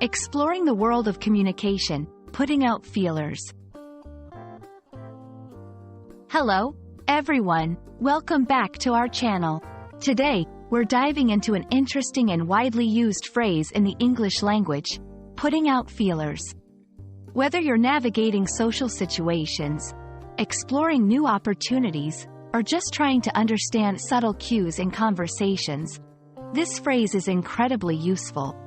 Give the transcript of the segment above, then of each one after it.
Exploring the world of communication, putting out feelers. Hello, everyone. Welcome back to our channel. Today, we're diving into an interesting and widely used phrase in the English language, putting out feelers. Whether you're navigating social situations, exploring new opportunities, or just trying to understand subtle cues in conversations, this phrase is incredibly useful.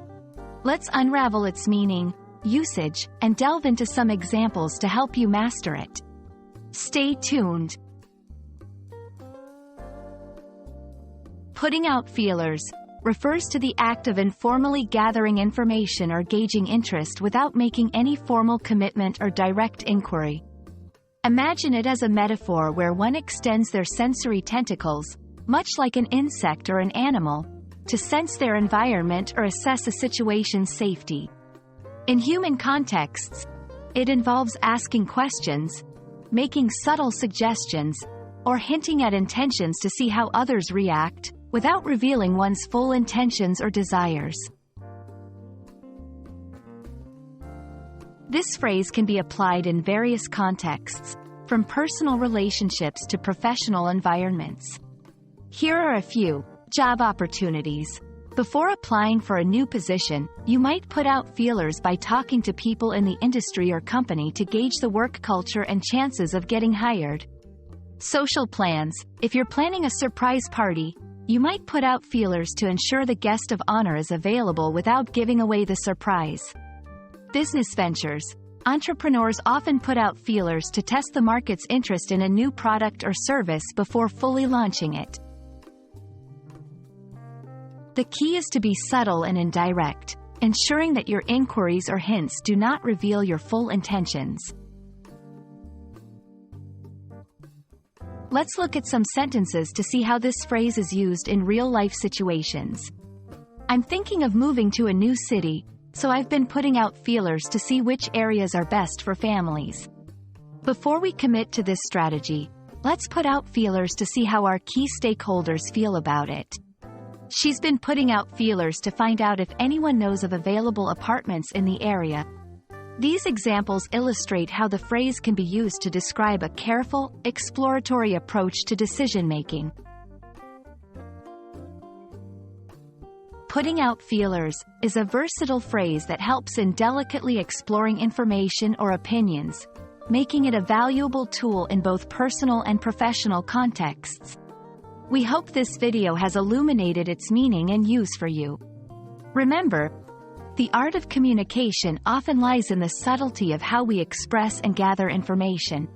Let's unravel its meaning, usage, and delve into some examples to help you master it. Stay tuned. Putting out feelers refers to the act of informally gathering information or gauging interest without making any formal commitment or direct inquiry. Imagine it as a metaphor where one extends their sensory tentacles, much like an insect or an animal, to sense their environment or assess a situation's safety. In human contexts, it involves asking questions, making subtle suggestions, or hinting at intentions to see how others react, without revealing one's full intentions or desires. This phrase can be applied in various contexts, from personal relationships to professional environments. Here are a few. Job opportunities. Before applying for a new position, you might put out feelers by talking to people in the industry or company to gauge the work culture and chances of getting hired. Social plans. If you're planning a surprise party, you might put out feelers to ensure the guest of honor is available without giving away the surprise. Business ventures. Entrepreneurs often put out feelers to test the market's interest in a new product or service before fully launching it. The key is to be subtle and indirect, ensuring that your inquiries or hints do not reveal your full intentions. Let's look at some sentences to see how this phrase is used in real-life situations. I'm thinking of moving to a new city, so I've been putting out feelers to see which areas are best for families. Before we commit to this strategy, let's put out feelers to see how our key stakeholders feel about it. She's been putting out feelers to find out if anyone knows of available apartments in the area. These examples illustrate how the phrase can be used to describe a careful, exploratory approach to decision-making. Putting out feelers is a versatile phrase that helps in delicately exploring information or opinions, making it a valuable tool in both personal and professional contexts. We hope this video has illuminated its meaning and use for you. Remember, the art of communication often lies in the subtlety of how we express and gather information.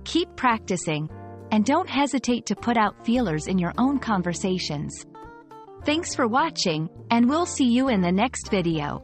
Keep practicing, and don't hesitate to put out feelers in your own conversations. Thanks for watching, and we'll see you in the next video.